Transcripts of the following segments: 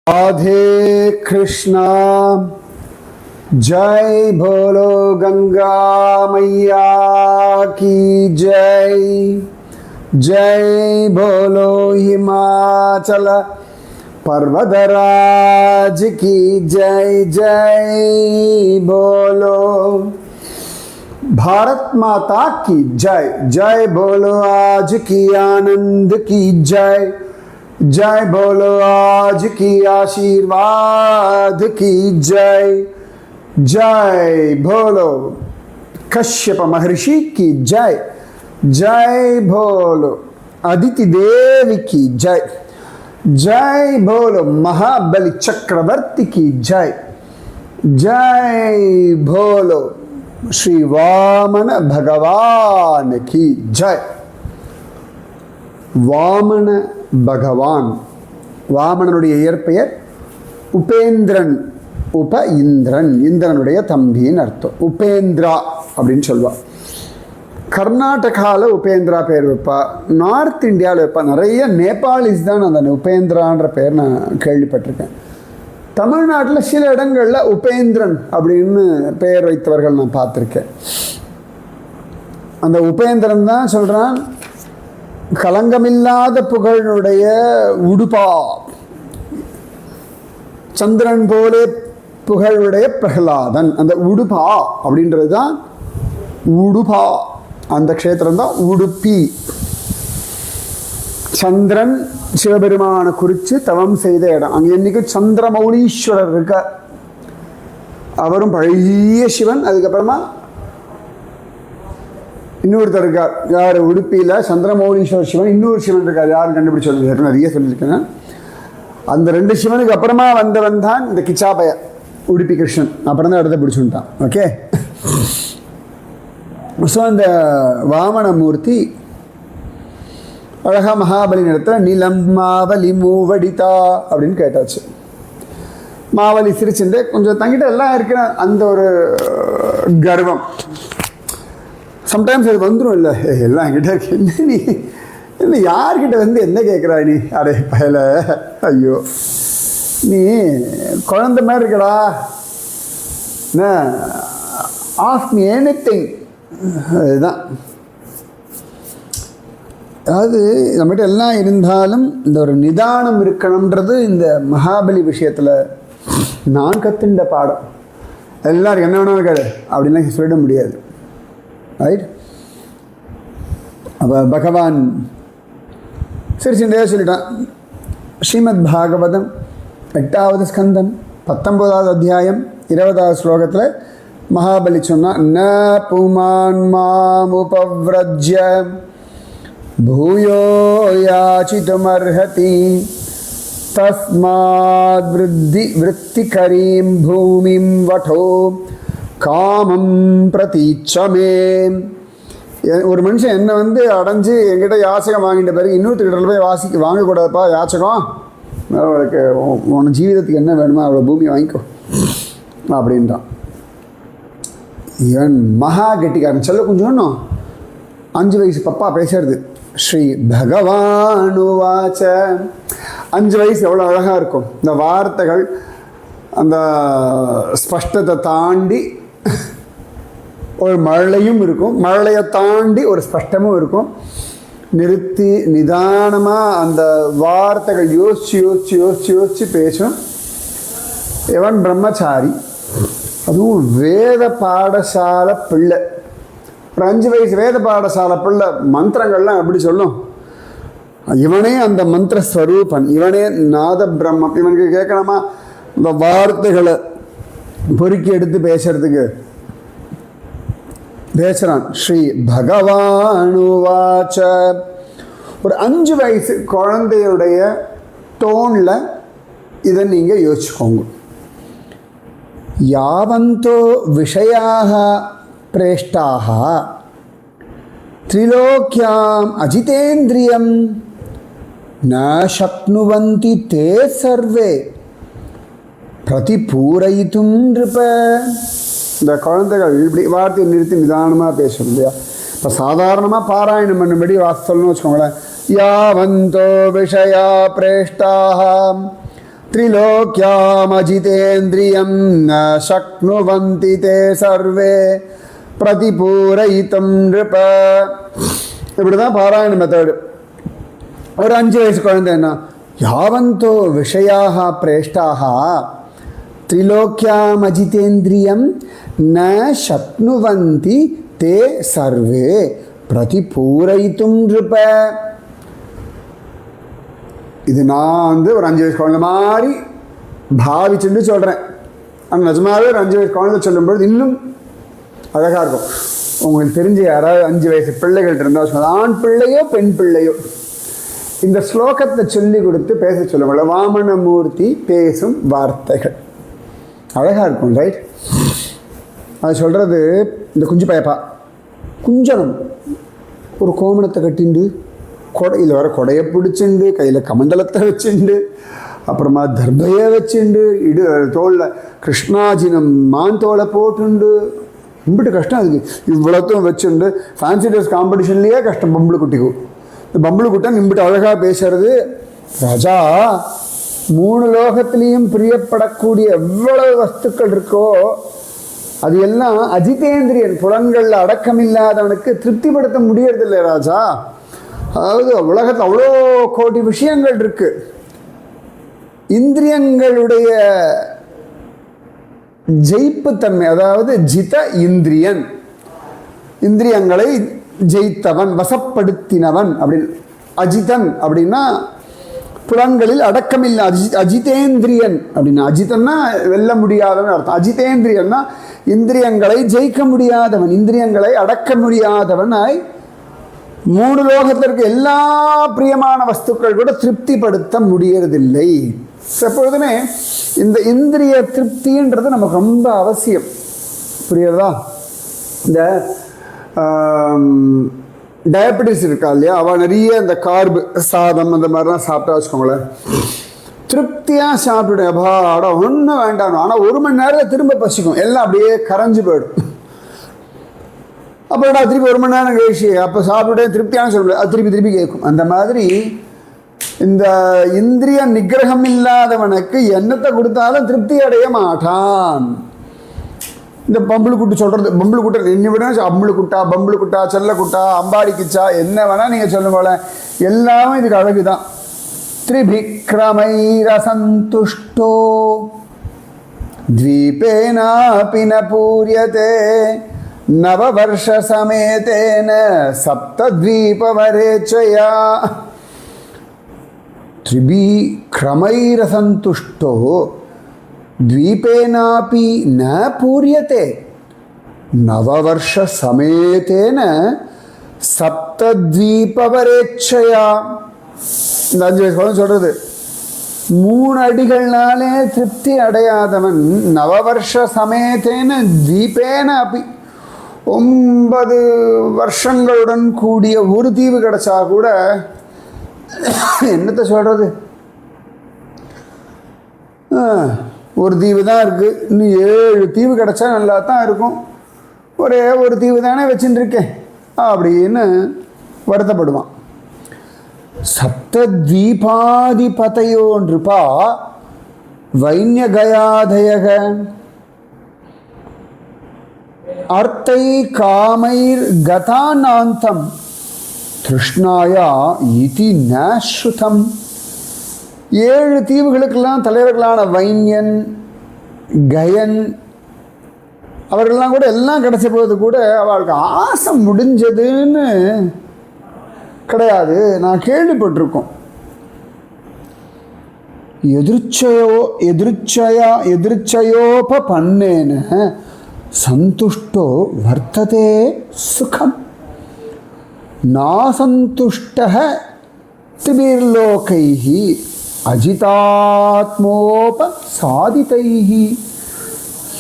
राधे कृष्णा जय बोलो गंगा मैया की जय जय बोलो हिमाचल पर्वतराज की जय जय बोलो भारत माता की जय जय बोलो आज की आनंद की जय जय बोलो आज की आशीर्वाद की जय जय बोलो कश्यप महर्षि की जय जय बोलो अदिति देवी की जय जय बोलो महाबली चक्रवर्ती की जय जय बोलो श्री वामन भगवान की जय वामन भगवान வாமனனுடைய இயற்பெயர் உபேந்திரன் உப இந்திரன் இந்திரனுடைய தம்பின்னு அர்த்தம் உபேந்திரா அப்படின்னு சொல்லுவாள் கர்நாடகாவில் உபேந்திரா பேர் வைப்பா நார்த் இந்தியாவில் வைப்பா நிறைய நேபாளிஸ் தான் அந்த உபேந்திரான்ற பேர் நான் கேள்விப்பட்டிருக்கேன் தமிழ்நாட்டில் சில இடங்களில் உபேந்திரன் அப்படின்னு பெயர் வைத்தவர்கள் நான் பார்த்துருக்கேன் அந்த உபேந்திரன் தான் சொல்கிறான் கலங்கமில்லாத புகழுடைய உடுபா சந்திரன் போலே புகழுடைய பிரகலாதன் அந்த உடுபா அப்படின்றது தான் உடுபா அந்த க்ஷேத்திரம் தான் உடுப்பி சந்திரன் சிவபெருமான குறித்து தவம் செய்த இடம் அங்கே இன்னைக்கு சந்திரமௌலீஸ்வரர் இருக்கார் அவரும் பழைய சிவன் அதுக்கப்புறமா இன்னொருத்தர் இருக்கார் யார் உடுப்பியில் சந்திரமௌலீஸ்வரர் சிவன் இன்னொரு சிவன் இருக்கார் யாரும் கண்டுபிடிச்சு சொல்லுங்க நிறைய சொல்லியிருக்கேன் அந்த ரெண்டு சிவனுக்கு அப்புறமா வந்தவன் தான் இந்த கிச்சாபய உடுப்பி கிருஷ்ணன் அப்புறம் தான் இடத்த பிடிச்சுட்டான் ஓகே ஸோ அந்த வாமனமூர்த்தி அழகா மகாபலி இடத்துல நிலம் மாவலி மூவடிதா அப்படின்னு கேட்டாச்சு மாவலி சிரிச்சுட்டு கொஞ்சம் தங்கிட்ட எல்லாம் இருக்கிற அந்த ஒரு கர்வம் சம்டைம்ஸ் அது வந்துடும் இல்லை எல்லாம் என்கிட்ட இருக்கு என்ன நீ என்ன யார்கிட்ட வந்து என்ன கேட்குறா நீ அடே பயல ஐயோ நீ குழந்தை மாதிரி இருக்கடா என்ன ஆஸ்க் மீ எனிதிங் அதுதான் அதாவது நம்மகிட்ட எல்லாம் இருந்தாலும் இந்த ஒரு நிதானம் இருக்கணுன்றது இந்த மகாபலி விஷயத்தில் நான் கற்றுண்ட பாடம் எல்லாருக்கும் என்ன வேணாலும் இருக்காது அப்படின்லாம் சொல்லிட முடியாது ரைட் அப்போ பகவான் சரி சிந்தையாக சொல்லிட்டான் ஸ்ரீமத் பாகவதம் 8வது ஸ்கந்தம் 19வது அத்தியாயம் 20வது ஸ்லோகத்தில் மகாபலி சொன்னான் ந புமான் மாம் உபவ்ரஜ்ய பூயோ யாசிதுமர்ஹதி தஸ்மாத் விருத்திகரீம் பூமிம் வடோ காமம் பிரதீட்சமே ஒரு மனுஷன் என்னை வந்து அடைஞ்சு என்கிட்ட யாச்சகம் வாங்கிட்ட பிறகு இன்னொருத்தர்கிட்ட போய் வாங்கக்கூடாதுப்பா யாச்சகம் அவளுக்கு உன் ஜீவிதத்துக்கு என்ன வேணுமோ அவ்வளோ பூமி வாங்கிக்கோ அப்படின்றான் இவன் மகா கெட்டிக்காரன் சொல்ல கொஞ்சம் ஒன்றும் 5 வயசு பப்பா பேசுறது ஸ்ரீ பகவானுவாச்ச 5 வயசு எவ்வளோ அழகாக இருக்கும் இந்த வார்த்தைகள் அந்த ஸ்பஷ்டத்தை தாண்டி ஒரு மழலையும் இருக்கும் மழலையை தாண்டி ஒரு ஸ்பஷ்டமும் இருக்கும் நிறுத்தி நிதானமாக அந்த வார்த்தைகள் யோசிச்சு பேசும் இவன் பிரம்மச்சாரி அதுவும் வேத பாடசாலை பிள்ளை ஒரு 5 வயசு வேத பாடசாலை பிள்ளை மந்திரங்கள்லாம் எப்படி சொல்லும் இவனே அந்த மந்திர ஸ்வரூபன் இவனே நாத பிரம்மம் இவனுக்கு கேட்கணுமா இந்த வார்த்தைகளை பொறுக்கி எடுத்து பேசுறதுக்கு பேசுகிறான் ஸ்ரீ பகவானுவாச்ச ஒரு 5 வயசு குழந்தையுடைய டோனில் இதை நீங்கள் யோசிச்சுக்கோங்க யாவந்தோ விஷயாக பிரேஷ்டாக திரிலோக்கியாம் அஜிதேந்திரியம் ந சக்னுவந்தி தே சர்வே பிரதிபூரயித்தும் நிருப இந்த குழந்தைகள் இப்படி வார்த்தையை நிறுத்தி நிதானமாக பேசணும் இல்லையா இப்போ சாதாரணமாக பாராயணம் பண்ணும்படி வாசல்னு வச்சுக்கோங்களேன் யாவந்தோ விஷயா பிரேஷ்டாக त्रिलोक्यामजितेन्द्रियं न शक्नुवन्ति ते सर्वे प्रतिपूरयितुं नृप. இப்படிதான் பாராயண மெத்தடு. ஒரு 5 வயசு குழந்தை என்ன, யாவந்தோ விஷயாக பிரேஷ்டாக त्रिलोक्यामजितेन्द्रियं न शक्नुवन्ति ते सर्वे प्रतिपूरयितुं नृप. இது நான் ஒரு 5 வயசு குழந்தை மாதிரி பாவிச்சுட்டு சொல்கிறேன். ஆனால் நிஜமாவே ஒரு 5 வயசு குழந்தை சொல்லும்பொழுது இன்னும் அழகாக இருக்கும். உங்களுக்கு தெரிஞ்ச யாராவது 5 வயசு பிள்ளைகள் இருந்தால் சொல்லுங்கள், ஆண் பிள்ளையோ பெண் பிள்ளையோ, இந்த ஸ்லோகத்தை சொல்லி கொடுத்து பேச சொல்லுங்கள. வாமனமூர்த்தி பேசும் வார்த்தைகள் அழகாக இருக்கும், ரைட்? அது சொல்கிறது இந்த குஞ்சு பயப்பா குஞ்சனம் ஒரு கோமணத்தை கட்டிண்டு கொடையில் வர கொடையை பிடிச்சிண்டு கையில் கமண்டலத்தை வச்சுண்டு அப்புறமா தர்பையை வச்சுண்டு தோளில் கிருஷ்ணாஜினம் மான் தோலை போட்டுண்டு இம்பிட்டு கஷ்டம். அதுக்கு இவ்வளோத்தும் வச்சுண்டு ஃபேன்சி ட்ரெஸ் காம்படிஷன்லேயே கஷ்டம். பம்பளு குட்டிக்கும் இந்த பம்பளு குட்டன் இம்பிட்டு அழகாக பேசுறது. ராஜா 3 லோகத்திலையும் பிரியப்படக்கூடிய எவ்வளவு வஸ்துக்கள் இருக்கோ அது எல்லாம் அஜிதேந்திரியன் புலன்களில் அடக்கமில்லாதவனுக்கு திருப்திப்படுத்த முடியறதில்லை ராஜா. அதாவது உலகத்தில் அவ்வளோ கோடி விஷயங்கள் இருக்கு. இந்திரியங்களுடைய ஜெயிப்புத்தன்மை, அதாவது ஜித இந்திரியன், இந்திரியங்களை ஜெயித்தவன் வசப்படுத்தினவன் அப்படின்னு. அஜிதன் அப்படின்னா புலன்களில் அடக்கமில்லை. அஜிதேந்திரியன் அப்படின்னா அஜிதன்னா வெல்ல முடியாதவன் அர்த்தம். அஜிதேந்திரியன்னா இந்திரியங்களை ஜெயிக்க முடியாதவன், இந்திரியங்களை அடக்க முடியாதவனாய் 3 லோகத்திற்கு எல்லா பிரியமான வஸ்துக்கள் கூட திருப்திப்படுத்த முடியறதில்லை. எப்பொழுதுமே இந்த இந்திரிய திருப்தின்றது நமக்கு ரொம்ப அவசியம். புரியுறதா? இந்த டயபெட்டிஸ் இருக்கா இல்லையா, அவள் நிறைய இந்த கார்பு சாதம் அந்த மாதிரிலாம் சாப்பிட்டா வச்சுக்கோங்களேன், திருப்தியாக சாப்பிட்டுடு அபாடா ஒன்றும் வேண்டாம். ஆனால் 1 மணி நேரத்தில் திரும்ப பசிக்கும், எல்லாம் அப்படியே கரைஞ்சி போயிடும். அப்புறம் திருப்பி 1 மணி நேரம் கழிச்சு அப்போ சாப்பிட்டுட்டே திருப்தியான சொல்ல அது திருப்பி கேட்கும். அந்த மாதிரி இந்த இந்திரிய நிகிரகம் இல்லாதவனுக்கு என்னத்தை கொடுத்தாலும் திருப்தி அடைய மாட்டான். இந்த பம்புளு குட்டு சொல்கிறது, பம்புளு குட்டை என்ன விட அம்புளு குட்டா, பம்புளு குட்டா, செல்ல குட்டா, அம்பாடி கிச்சா, என்ன வேணால் நீங்கள் சொல்லுங்கள, எல்லாமே இதுக்கு அழகு தான். திரிபிக்ரமைரசந்துஷ்டோ த்வீபேனாபி ந பூரியதே நவவர்ஷ சமேதேன சப்தத்வீபவரேச்சயா. திரிபிக்ரமைரசந்துஷ்டோ द्वीपेनापि न पूर्यते नववर्ष समेतेन सप्तद्वीपवरेच्छया. இந்த 5 வயசு குழந்தை சொல்றது 3 அடிகள்னாலே திருப்தி அடையாதவன் நவவர்ஷ சமேதேன தீபேன அப்படி 9 வருஷங்களுடன் கூடிய ஒரு தீவு கிடைச்சா கூட என்னத்தை சொல்றது, ஒரு தீவு தான் இருக்குது, இன்னும் 7 தீவு கிடச்சா நல்லா தான் இருக்கும், ஒரே ஒரு தீவு தானே வச்சுட்டு இருக்கேன் அப்படின்னு வருத்தப்படுவான். சப்தத்வீபாதிபதையோ நிருபா வைன்யகயாதயக அர்த்தை காமைர் கதானாந்தம் திருஷ்ணாயா இதி நஸ்ருதம். 7 தீவுகளுக்கெல்லாம் தலைவர்களான வைன்யன் கயன் அவர்கள்லாம் கூட எல்லாம் கிடைச்ச போது கூட அவளுக்கு ஆசை முடிஞ்சதுன்னு கிடையாது. நான் கேள்விப்பட்டிருக்கோம். எதிர்ச்சயோபன்னேன சந்துஷ்டோ வர்த்ததே சுகம் நாசந்துஷ்டः திபிர்லோகைஹி அஜிதாத்மோப சாதிதைஹி.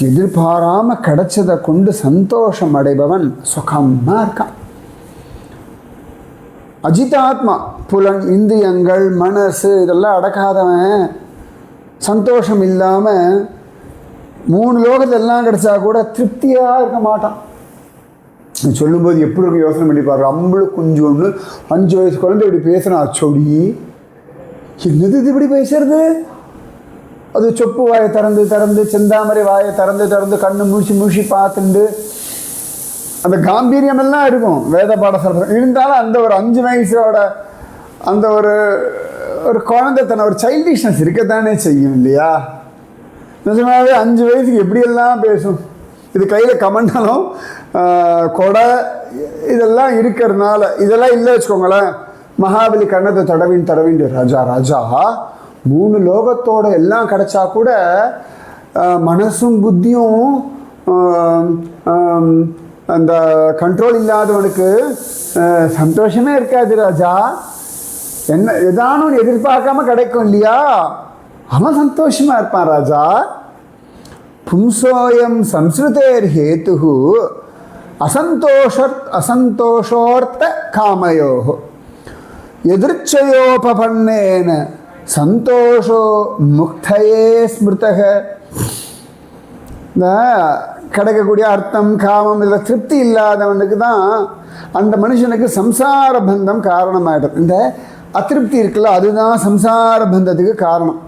எதிர்பாராமல் கிடைச்சதை கொண்டு சந்தோஷம் அடைபவன் சுகமாக இருக்கான். அஜிதாத்மா புலன் இந்திரியங்கள் மனசு இதெல்லாம் அடக்காதவன் சந்தோஷம் இல்லாமல் 3 லோகத்தில் எல்லாம் கிடைச்சா கூட திருப்தியாக இருக்க மாட்டான். சொல்லும்போது எப்படி இருக்கும் யோசனை பண்ணி பாரு. அம்பளு குஞ்சு ஒன்று 5 வயசு குழந்தை இப்படி பேசுனா அச்சோடி என்னது இது இப்படி பேசுறது, அது சொப்பு வாயை திறந்து திறந்து செந்தாமரை வாயை திறந்து திறந்து கண்ணு மூழ்கி பார்த்துட்டு அந்த காம்பீரியம் எல்லாம் இருக்கும் வேத பாடசாலை. இருந்தாலும் அந்த ஒரு 5 வயசோட அந்த ஒரு ஒரு குழந்தைத்தன ஒரு சைல்டிஷ்னஸ் இருக்கத்தானே செய்யும் இல்லையா? நிஜமாவே 5 வயசுக்கு எப்படியெல்லாம் பேசும். இது கையில் கமண்டாலும் கொடை இதெல்லாம் இருக்கிறதுனால இதெல்லாம் இல்லை வச்சுக்கோங்களேன். மகாபலி கண்ணத்தை தடவின் ராஜா ராஜா 3 லோகத்தோட எல்லாம் கிடைச்சா கூட மனசும் புத்தியும் அந்த கண்ட்ரோல் இல்லாதவனுக்கு சந்தோஷமே இருக்காது ராஜா. என்ன ஏதானும் எதிர்பார்க்காம கிடைக்கும் இல்லையா, அவன் சந்தோஷமா இருப்பான் ராஜா. பும்சோயம் சம்ஸ்ருதேர் ஹேத்து அசந்தோஷோர்த்த காமயோ எதிர்ச்சயோபபன்னேன சந்தோஷோ முக்தயே ஸ்மிருதக. இந்த கிடைக்கக்கூடிய அர்த்தம் காமம் இதில் திருப்தி இல்லாதவனுக்கு தான் அந்த மனுஷனுக்கு சம்சார பந்தம் காரணமாயிடும். இந்த அதிருப்தி இருக்குல்ல, அதுதான் சம்சார பந்தத்துக்கு காரணம்.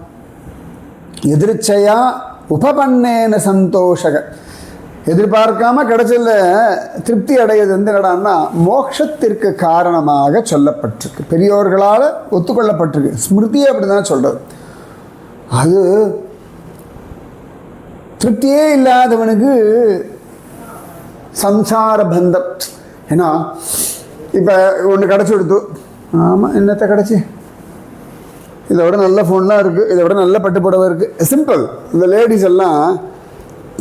எதிர்ச்சையா உபபன்னேன சந்தோஷக, எதிர்பார்க்காம கிடைச்சல திருப்தி அடையது வந்து என்னடான்னா மோட்சத்திற்கு காரணமாக சொல்லப்பட்டிருக்கு, பெரியோர்களால் ஒத்துக்கொள்ளப்பட்டிருக்கு. ஸ்மிருதியே அப்படிதான் சொல்றது. அது திருப்தியே இல்லாதவனுக்கு சம்சார பந்தம். ஏன்னா இப்போ ஒன்று கிடச்சி கொடுத்து, ஆமாம் என்னத்தை கிடச்சி, இதை விட நல்ல ஃபோன்லாம் இருக்குது, இதை விட நல்ல பட்டு புடவை இருக்குது. சிம்பிள். இந்த லேடிஸ் எல்லாம்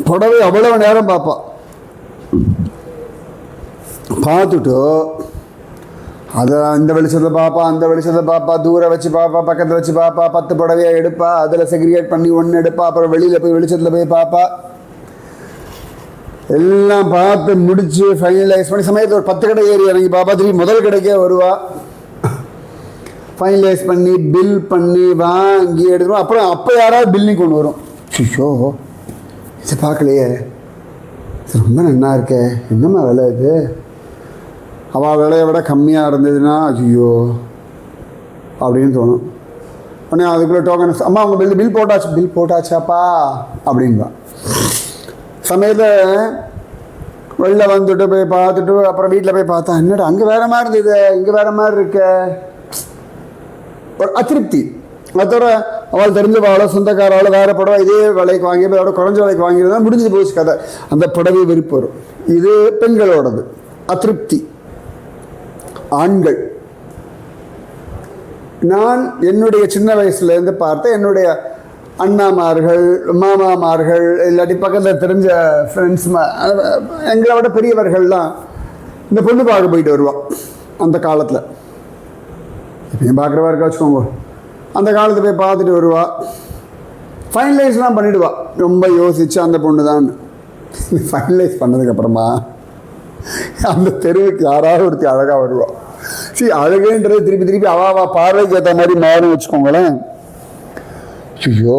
புடவை அவ்வளவு நேரம் பார்த்துட்டு அதை இந்த வெளிச்சத்தை பார்ப்பா, அந்த வெளிச்சத்தை பார்ப்பா, தூரம் வச்சு பார்ப்பா, பக்கத்தில் வச்சு பார்ப்பா, 10 புடவையை எடுப்பா, அதில் செக்ரிகேட் பண்ணி 1 எடுப்பா, அப்புறம் வெளியில் போய் வெளிச்சத்தில் போய் பார்ப்பா. எல்லாம் பார்த்து முடிச்சு ஃபைனலைஸ் பண்ணி சமயத்தில் ஒரு 10 கடை ஏறி இறங்கி பார்ப்பா, திரும்பி முதல் கடைக்கே வருவா. ஃபைனலைஸ் பண்ணி பில் பண்ணி வாங்கி எடுத்துருவோம். அப்புறம் அப்போ யாராவது பில்லிங் கொண்டு வரும். ஷிஷோ இது பார்க்கலையே, இது ரொம்ப நல்லா இருக்கே, என்னம்மா விலை இது, அவள் விலையை விட கம்மியாக இருந்ததுன்னா ஐயோ அப்படின்னு தோணும். உடனே அதுக்குள்ளே டோக்கன், அம்மா அவங்க பில் போட்டாச்சாப்பா அப்படின்பா. சமயத்தில் வெளில வந்துட்டு போய் பார்த்துட்டு அப்புறம் வீட்டில் போய் பார்த்தா என்னடா அங்கே வேறு மாதிரி இருந்தது, இங்கே வேறு மாதிரி இருக்க, ஒரு அதிருப்தி. அதோட அவள் தெரிஞ்சவாளோ சொந்தக்காராலோ வேறு புடவை இதே விலைக்கு வாங்கி அதோட குறைஞ்ச விலைக்கு வாங்கியிருந்தா முடிஞ்சு போச்சு கதை. அந்த புடவை விருப்பம் வரும். இது பெண்களோடது அதிருப்தி. ஆண்கள், நான் என்னுடைய சின்ன வயசுலேருந்து பார்த்த என்னுடைய அண்ணாமார்கள் மாமாமார்கள் இல்லாட்டி பக்கத்தில் தெரிஞ்ச ஃப்ரெண்ட்ஸ் எங்களை விட பெரியவர்கள்லாம் இந்த பொண்ணு பார்க்க போயிட்டு வருவான். அந்த காலத்தில் இப்பயும் பார்க்குறவா இருக்கா வச்சுக்கோங்க. அந்த காலத்தில் போய் பார்த்துட்டு வருவா, ஃபைனலைஸ்லாம் பண்ணிவிடுவா. ரொம்ப யோசிச்சு அந்த பொண்ணு தான் ஃபைனலைஸ் பண்ணதுக்கப்புறமா அந்த தெருவுக்கு யாராவது ஒருத்தி அழகாக வருவாள். சரி, அழகுன்றது திருப்பி அவாவா பார்வைக்கு ஏற்ற மாதிரி மாறும் வச்சுக்கோங்களேன். ஐயோ,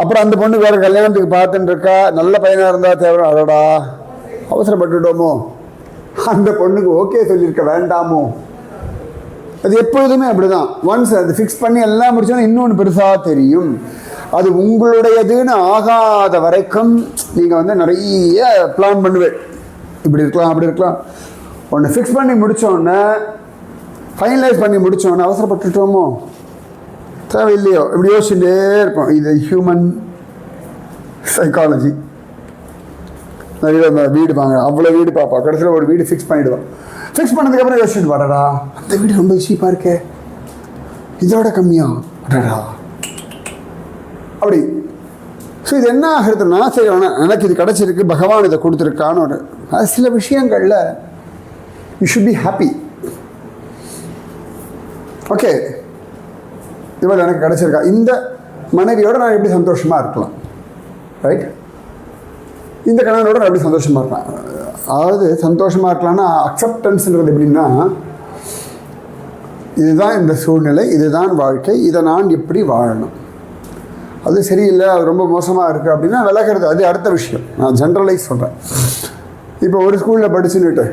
அப்புறம் அந்த பொண்ணு வேறு கல்யாணத்துக்கு பார்த்துட்டு இருக்கா, நல்ல பையனாக இருந்தால் தேவை, அடடா அவசரப்பட்டுட்டோமோ, அந்த பொண்ணுக்கு ஓகே சொல்லியிருக்க வேண்டாமோ. அது எப்பொழுதுமே அப்படிதான். ஒன்ஸ் அது ஃபிக்ஸ் பண்ணி எல்லாம் முடிச்சோன்னா இன்னொன்று பெருசாக தெரியும். அது உங்களுடையதுன்னு ஆகாத வரைக்கும் நீங்கள் வந்து நிறைய பிளான் பண்ணுவேன், இப்படி இருக்கலாம் அப்படி இருக்கலாம். ஒன்று ஃபிக்ஸ் பண்ணி முடித்தோடனே ஃபைனலைஸ் பண்ணி முடித்தோடனே அவசரப்பட்டுட்டோமோ தேவையில்லையோ இப்படி யோசிச்சுட்டே இருப்போம். இது ஹியூமன் சைக்காலஜி. நிறைய வீடு வாங்க, அவ்வளோ வீடு பார்ப்பா, கடைசியில் ஒரு வீடு ஃபிக்ஸ் பண்ணிவிடுவான். ஃபிக்ஸ் பண்ணதுக்கப்புறம் யோசிச்சுட்டு வாடா அந்த வீடு ரொம்ப சீப்பாக இருக்கே, இதோட கம்மியா அடடா அப்படி. ஸோ இது என்ன ஆகுறதுன்னா, சரி எனக்கு இது கிடச்சிருக்கு, பகவான் இதை கொடுத்துருக்கான்னு ஒரு அது சில விஷயங்களில் you should be happy. Okay, இவள் எனக்கு கிடச்சிருக்கா, இந்த மனைவியோடு நான் எப்படி சந்தோஷமாக இருக்கலாம், ரைட், இந்த கணவனோட நான் எப்படி சந்தோஷமாக இருக்கலாம். அதாவது சந்தோஷமாக இருக்கலாம்னா அக்செப்டன்ஸுன்றது எப்படின்னா, இதுதான் இந்த சூழ்நிலை, இதுதான் வாழ்க்கை, இதை நான் எப்படி வாழணும், அது சரியில்லை, அது ரொம்ப மோசமாக இருக்குது அப்படின்னா விலகிறது, அது அடுத்த விஷயம். நான் ஜென்ரலைஸ் சொல்கிறேன். இப்போ ஒரு ஸ்கூலில் படிச்சுன்னுட்டு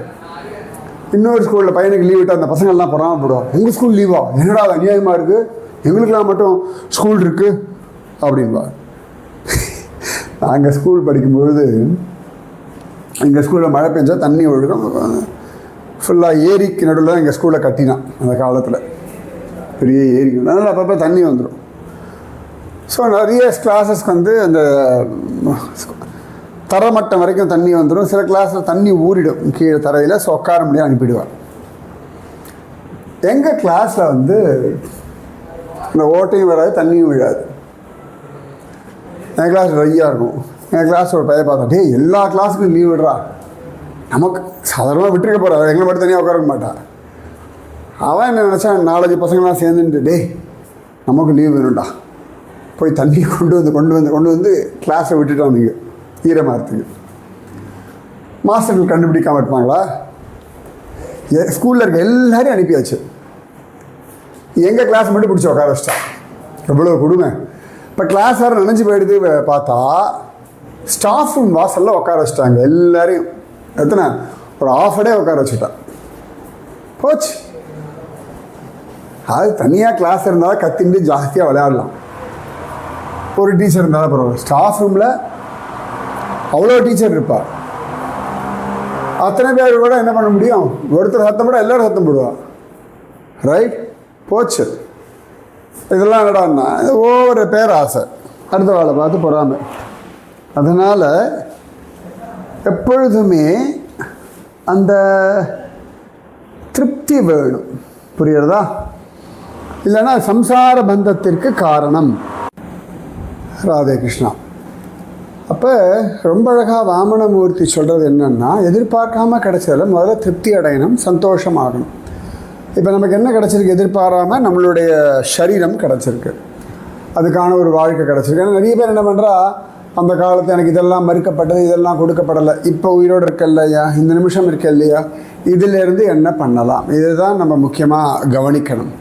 இன்னொரு ஸ்கூலில் பையனுக்கு லீவ் விட்டு அந்த பசங்கள்லாம் பொறாமப்படுவோம். எங்கள் ஸ்கூல் லீவா, என்னடா அநியாயமாக இருக்குது, எங்களுக்கெல்லாம் மட்டும் ஸ்கூல் இருக்குது அப்படின்பா. நாங்கள் ஸ்கூல் படிக்கும்பொழுது எங்கள் ஸ்கூலில் மழை பெஞ்சால் தண்ணி ஒழுகும். ஃபுல்லாக ஏரிக்கு நடுவில் எங்கள் ஸ்கூலில் கட்டினான் அந்த காலத்தில். பெரிய ஏரிக்கு அதனால் அப்பப்போ தண்ணி வந்துடும். ஸோ நிறைய கிளாஸஸ்க்கு வந்து அந்த தரமட்டம் வரைக்கும் தண்ணி வந்துடும். சில கிளாஸில் தண்ணி ஊறிடும் கீழே தரையில். ஸோ உட்கார முடியாது, அனுப்பிடுவார். எங்கள் கிளாஸில் வந்து இந்த ஓட்டையும் வராது, தண்ணியும் விழாது. என் கிளாஸ் ட்ரையாக இருக்கும். என் கிளாஸ் ஒரு பையன் பார்த்தா, டே எல்லா கிளாஸுக்கும் லீவ் விடுறா, நமக்கு சாதாரணமாக விட்டுருக்க போகிறா, எங்களை மட்டும் தனியாக உட்கார மாட்டான். அவன் என்ன நினச்சான், 4-5 பசங்களாம் சேர்ந்துட்டு, டே நமக்கு லீவ் வேணும்டா, போய் தண்ணியை கொண்டு வந்து கிளாஸை விட்டுட்டோம். நீங்கள் ஈரமாகறதுக்கு மாஸ்டர்கள் கண்டுபிடிக்காமல் இருப்பாங்களா? ஸ்கூலில் இருக்க எல்லாரையும் அனுப்பியாச்சு. எங்கள் கிளாஸ் மட்டும் பிடிச்சி உட்கார வச்சிட்டா. எவ்வளோ கொடுமை. இப்போ கிளாஸ் வேறு நினைஞ்சு போயிடுது. பார்த்தா ஸ்டாஃப் ரூம் வாசலில் உட்கார வச்சிட்டாங்க எல்லாரையும். எத்தனை, ஒரு ½ டே உட்கார வச்சுட்டா. போச்சு. அது தனியாக கிளாஸ் இருந்தால் கத்திட்டு ஜாஸ்தியாக விளையாடலாம். ஒரு டீச்சர் இருந்தாலும் பரவாயில்ல. ஸ்டாஃப் ரூமில் அவ்வளோ டீச்சர் இருப்பா. அத்தனை பேர் கூட என்ன பண்ண முடியும்? ஒருத்தர் சத்தம் போட எல்லோரும் சத்தம் போடுவான். ரைட்? போச்சு. இதெல்லாம் என்னடான்னா ஒவ்வொரு பேர் ஆசை, அடுத்த வாழை பார்த்து பொறாமை. அதனால் எப்பொழுதுமே அந்த திருப்தி வேணும். புரியுறதா? இல்லைன்னா சம்சார பந்தத்திற்கு காரணம். ராதே கிருஷ்ணா. அப்போ ரொம்ப அழகாக வாமனமூர்த்தி சொல்கிறது என்னென்னா, எதிர்பார்க்காமல் கிடைச்சதில் முதல்ல திருப்தி அடையணும், சந்தோஷமாகணும். இப்போ நமக்கு என்ன கிடச்சிருக்கு? எதிர்பாராமல் நம்மளுடைய சரீரம் கிடச்சிருக்கு, அதுக்கான ஒரு வாழ்க்கை கிடச்சிருக்கு. ஏன்னா நிறைய பேர் என்ன பண்ணுறா, அந்த காலத்தில் எனக்கு இதெல்லாம் மறுக்கப்பட்டது, இதெல்லாம் கொடுக்கப்படலை, இப்போ உயிரோடு இருக்க இல்லையா, இந்த நிமிஷம் இருக்க இல்லையா, இதிலேருந்து என்ன பண்ணலாம், இதுதான் நம்ம முக்கியமாக கவனிக்கணும்.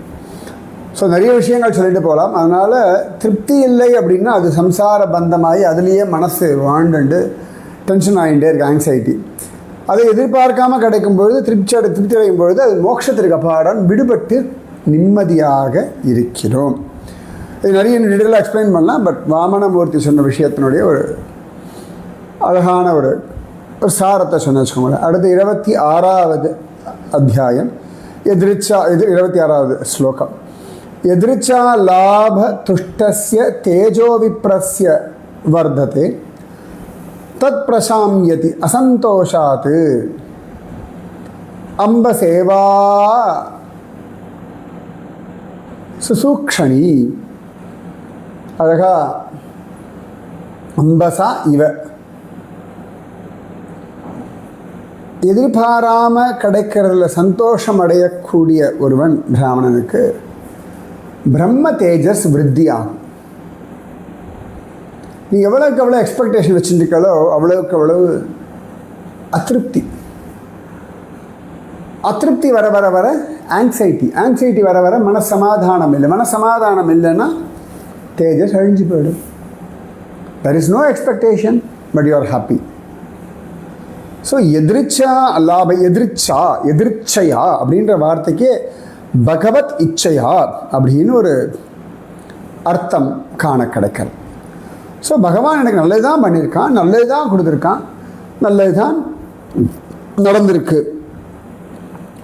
ஸோ நிறைய விஷயங்கள் சொல்லிட்டு போகலாம். அதனால் திருப்தி இல்லை அப்படின்னா அது சம்சார பந்தமாகி அதுலேயே மனசு வாழ்ந்துட்டு டென்ஷன் ஆகிட்டே இருக்குது, ஆங்ஸைட்டி. அதை எதிர்பார்க்காமல் கிடைக்கும் பொழுது திருப்தி அடையும் பொழுது அது மோட்சத்திற்கு அப்பாடம் விடுபட்டு நிம்மதியாக இருக்கிறோம். இது நிறைய டீட்டெயிலாக எக்ஸ்பிளைன் பண்ணலாம். பட் வாமனமூர்த்தி சொன்ன விஷயத்தினுடைய ஒரு அழகான ஒரு சாரத்தை சொன்ன வச்சுக்கோங்களேன். அடுத்து 26வது அத்தியாயம் எதிர்ச்சா. இது 26வது ஸ்லோகம். எதிர்ச்சா லாப துஷ்டஸ்ய தேஜோ விப்ரஸ்ய வர்ததே தத் பிரசாம்யதி அசந்தோஷாத் அம்பசேவா சுசூக்ஷணி. அழகா அம்பசா இவ. எதிர்பாராமல் கிடைக்கிறதுல சந்தோஷம் அடையக்கூடிய ஒருவன் பிராமணனுக்கு பிரம்ம தேஜஸ் விருத்தி ஆகும். நீ எவ்வளோக்கு எவ்வளோ எக்ஸ்பெக்டேஷன் வச்சுருக்கோ அவ்வளோக்கு அவ்வளவு அதிருப்தி வர வர வர ஆங்ஸைட்டி வர வர மனசமாதானம் இல்லைன்னா தேஜஸ் அழிஞ்சு போயிடும். There is no expectation but you are happy. So எதிர்ச்சா லாப எதிர்ச்சையா அப்படின்ற வார்த்தைக்கு பகவத் இச்சையா அப்படின்னு ஒரு அர்த்தம் காண கிடைக்கல். ஸோ பகவான் எனக்கு நல்லது தான் பண்ணியிருக்கான், நல்லது தான் கொடுத்துருக்கான், நல்லது தான் நடந்திருக்கு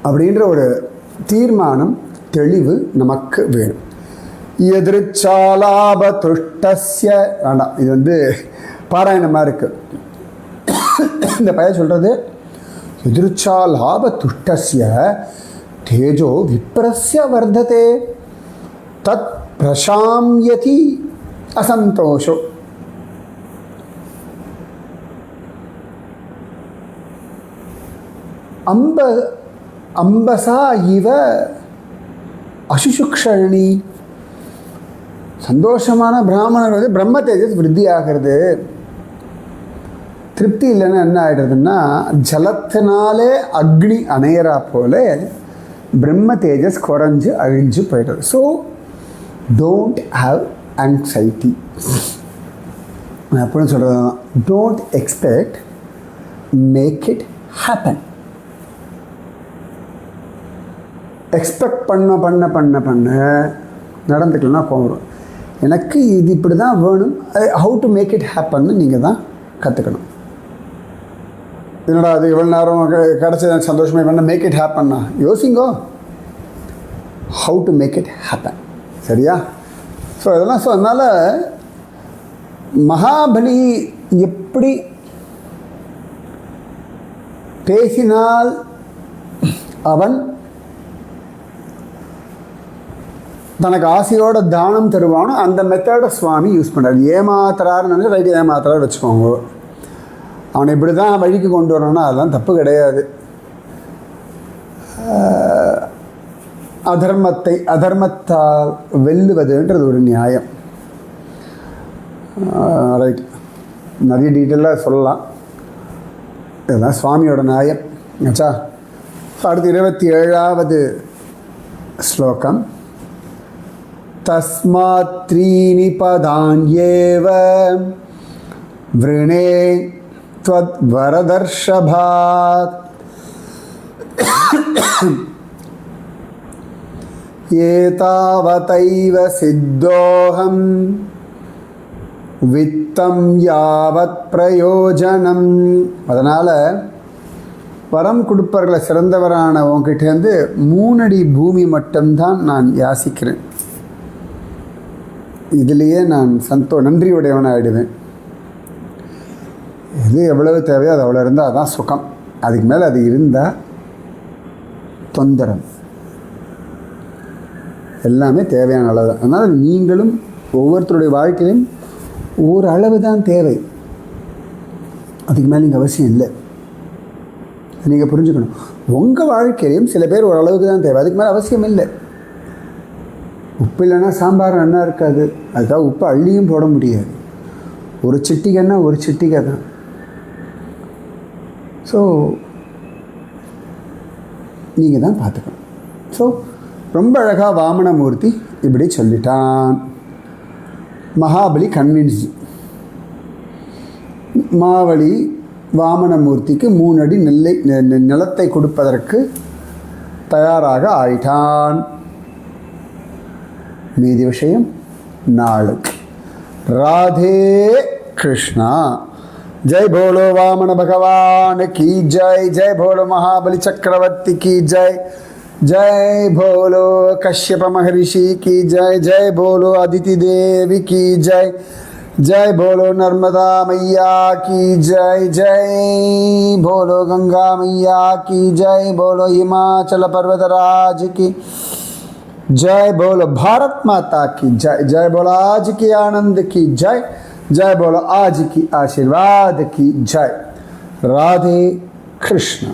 அப்படின்ற ஒரு தீர்மானம், தெளிவு நமக்கு வேணும். எதிர்ச்சாலாப துஷ்டஸ்ய வேண்டாம், இது வந்து பாராயணமாக இருக்குது. இந்த பையன் சொல்கிறது எதிர்ச்சாலாப துஷ்டஸ்ய தேஜோ விப்ரஸ்ய வர்ததே தத் பிரசாம்யதி அசந்தோஷோ. அம்பசா இவ அசுசுக்ஷணி. சந்தோஷமான பிராமணர் வந்து பிரம்ம தேஜஸ் விருத்தி ஆகிறது. திருப்தி இல்லைன்னா என்ன ஆகிடுறதுன்னா, ஜலத்தினாலே அக்னி அணையறா போல பிரம்ம தேஜஸ் குறைஞ்சு அழிஞ்சு போயிடுறது. So don't have anxiety. நான் எப்படின்னு சொல்கிறது தான், don't expect, make it happen. Expect பண்ண நடந்துக்கலன்னா கோவம் வரும். எனக்கு இது இப்படி தான் வேணும், ஹவு டு மேக் இட் ஹேப்பன்னு நீங்கள் தான் கற்றுக்கணும். என்னடா அது இவ்வளோ நேரம் கிடச்ச சந்தோஷமாக வேணா மேக் இட் ஹேப்பன்னா யோசிங்கோ, how to make it happen. சரியா? ஸோ இதெல்லாம் அதனால் மகாபலி எப்படி பேசினால் அவன் தனக்கு ஆசையோட தானம் தருவானோ அந்த மெத்தடை சுவாமி யூஸ் பண்ணுறாரு. ஏமாத்துறாருன்னு ரைட்டு, ஏமாத்துறாரு வச்சுக்கோங்க. அவனை இப்படி தான் வழிக்கு கொண்டு வரணும்னா அதெல்லாம் தப்பு கிடையாது. அதர்மத்தால் வெல்லுவதுன்றது ஒரு நியாயம். ரைட், நிறைய டீட்டெயிலாக சொல்லலாம். இதெல்லாம் சுவாமியோட நியாயம் ஆச்சா. அடுத்து 27வது ஸ்லோகம். தஸ்மாத் த்ரீணி பதான்யேவ விருணே த்வத் வரதர்ஷபாத் ஏதாவதைவ சித்தோஹம் வித்தம் யாவத் பிரயோஜனம். அதனால் வரம் கொடுப்பவர்களை சிறந்தவரான உங்ககிட்டேருந்து 3 அடி பூமி மட்டும்தான் நான் யாசிக்கிறேன். இதிலேயே நான் நன்றியுடையவனாகிடுவேன். எது எவ்வளவு தேவையோ அது அவ்வளோ இருந்தால் அதுதான் சுகம். அதுக்கு மேலே அது இருந்தால் தொந்தரம். எல்லாமே தேவையான அளவு தான். அதனால் நீங்களும் ஒவ்வொருத்தருடைய வாழ்க்கையிலும் ஒரு அளவு தான் தேவை, அதுக்கு மேலே நீங்கள் அவசியம் இல்லை. நீங்கள் புரிஞ்சுக்கணும். உங்கள் வாழ்க்கையிலையும் சில பேர் ஓரளவுக்கு தான் தேவை, அதுக்கு மேலே அவசியம் இல்லை. உப்பு இல்லைன்னா சாம்பார் நல்லா இருக்காது, அதுக்காக உப்பு அள்ளியும் போட முடியாது. ஒரு சிட்டிகைன்னா ஒரு சிட்டிகை தான். ஸோ நீங்கள் தான் பார்த்துக்கணும். ஸோ ரொம்ப அழகாக வாமனமூர்த்தி இப்படி சொல்லிட்டான். மகாபலி கன்வின்ஸ்டு. மாவலி வாமனமூர்த்திக்கு 3 அடி நிலத்தை கொடுப்பதற்கு தயாராக ஆயிட்டான். மீதி விஷயம் நாளுக்கு. ராதே கிருஷ்ணா. जय बोलो वामन भगवान की जय, जय बोलो महाबली चक्रवर्ती की जय, जय बोलो कश्यप महर्षि की जय, जय बोलो अदिति देवी की जय, जय बोलो नर्मदा मैया की जय, जय बोलो गंगा मैया की जय, बोलो हिमाचल पर्वतराज की जय, बोलो भारत माता की जय, जय बोलो आज की आनंद की जय, जय बोलो आज की आशीर्वाद की जय. राधे कृष्ण.